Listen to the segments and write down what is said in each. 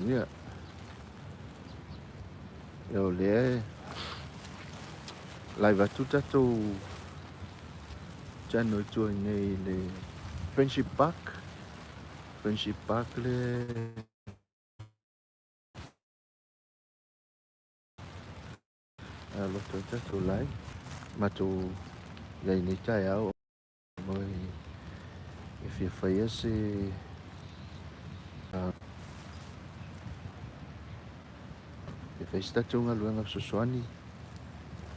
Ia, ia o lea lai watu tatou tano tua nei le Friendship Park. Friendship Park le loto tatou lai matou iai nei tai au mai e whiawhaia se e whaisi tatou ngā luenga sosoani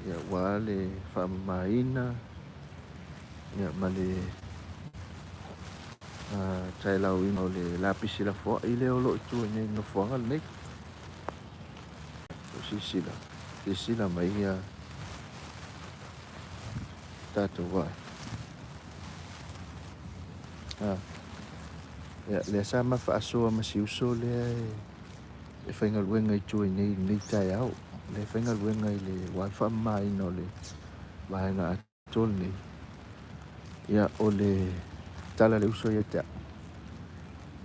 ia wā le whaamaina ia ma le tai lau ina o le lapisi la fua i le olo i tua nei no fuanga nei o sisila mai ia tatou wā ia le sa ma whaasoa ma si uso le e whainga luenga i tua nei tai au le whainga luenga i le wā whaamaina o le wāenga atol nei ia o le tala le uso ia te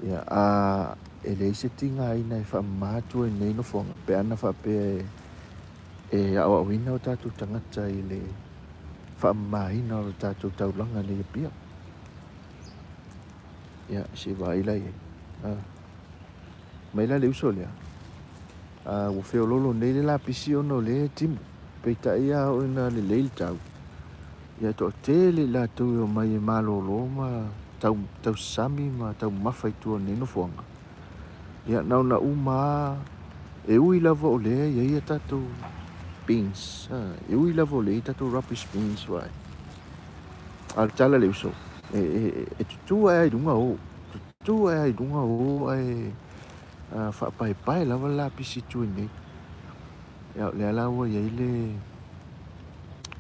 ia e le ise tinga ina e whaamātua i nei no whonga pe ana whapea e au awina o tātou tangata i le whaamāina o tātou taulanga nei Apia ia se waila i mai la le uso lea ua whiololo nei le lapisi ono le timu peita ia o ina le leil tau ia to te le lātou o mai e mālolo ma tau sami ma tau mawhai tua nei no whonga ia nauna uma e ui lava o lea ia tātou beans e ui lava o lea tātou rubbish beans wai al tala le uso e tutua ai dunga o tutua ai dunga o ai whaapai lava lapisi tua nei ia le alaua iai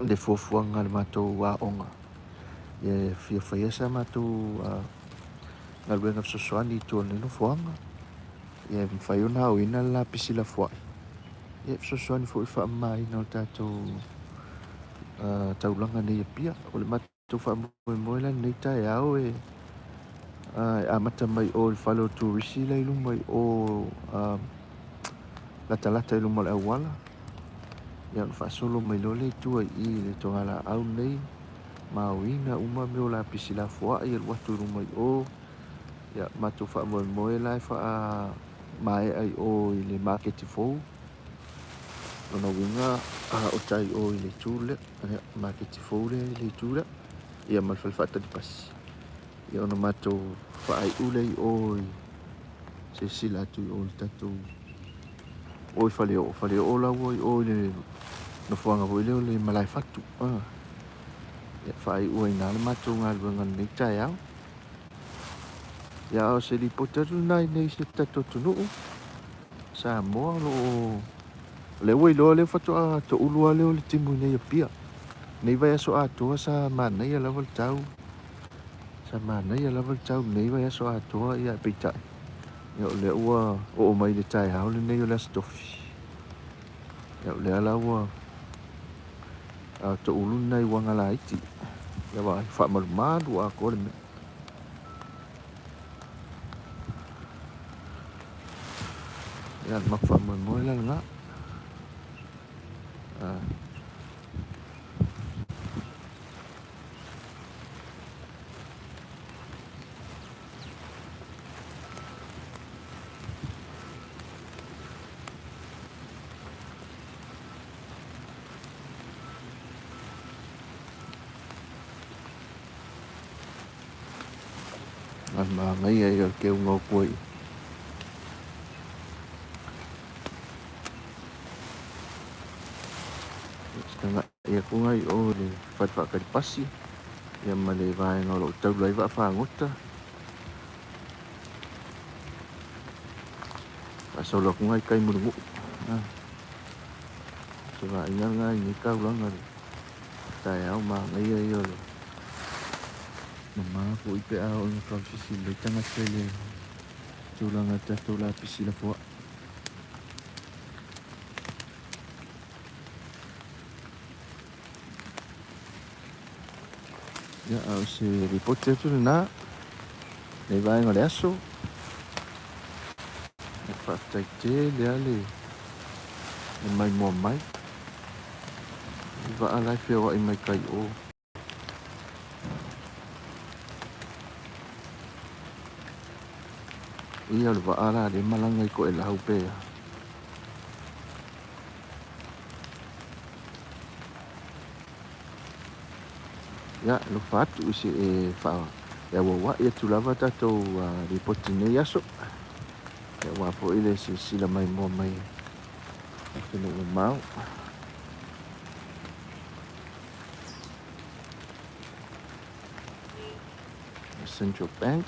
le fuafuanga le mātou wā onga ia whiawhaia sa mātou ngā luenga sosoani tua nei no whanga ia mwhai ona au ina la pisi la fwai ia sosoani fo i whaamaina o tātou taulanga nei Apia o le mātou whaamoe la nei tai au amata mai o le whale o turisi la ilu mai o lata ilu mo le awala ia no whaasolo mai lo le tua i le tongala au nei mauina uma me o la pisi la fwai ia watu ilu mai o ia mātou whaamoe la e wha mai ai o i le market fou ona winga o tai o i le tūle market fou le tūle ia malwhal whaata di pasi ia ona mātou whaai ule i o i se sila atu i o i tatou o i whale o lau i o i le no whuanga hoi leo le malai whatu ia whaai ua i nāle mātou ngā luenga nei tai au ia o se li potaru nai nei se tatou tunuu Samoa lo le wai lo le fatoa to ulua leo le timu nei Apia nei vai aso atoa sa manai a level tau nei vai aso atoa ia peita ia le ua o mai le tai hau le nei o le stofi ia le ala ua to ulu nei wanga la iti ia wa fa malu a ko le ia mak fa mo la nga ma ngai ai ke un o koi setengah ia ku ngai o le fat ka pasi ia ma le vai ngolo tau lai va fa ngota asolo ku ngai kai muru so va ia ngai ni ka ulanga tai au ma ngai ai o mama po i pe au no profisi le tanga tele tulanga tatou la pisi la fo ia au se ripote tu na nei vai ngole aso whaafetaitele ale e mai moa mai i va'alai feoa'i mai kai o ia o le va'ala le malaga i ko'e lau pea ia lofa atu isi e ia ua'i atu lava tatou ripoti nei aso ia ua fo'i le silsila mai moa mai Whenua mau Central Bank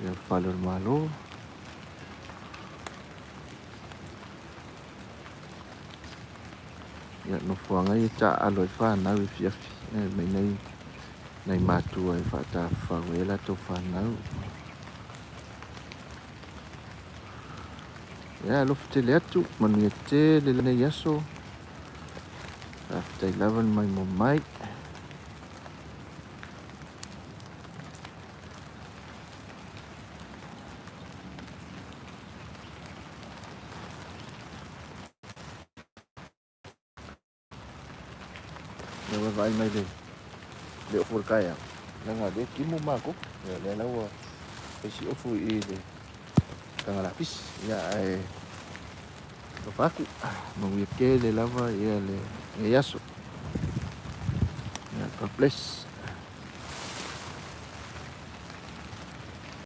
ia fale o le malo ia nofoagai e ta'alo e whanau i fiafi mai nei matua e whaatawhau e latou whanau ia alofa tele atu manuia tele lenei aso aftai lava mai mo mai ia vai mai le o kaya nanga de kimu mako ia le laua e si ofu i le kangalapis ia e lo faku manuia kele lava ia le e aso ia God bless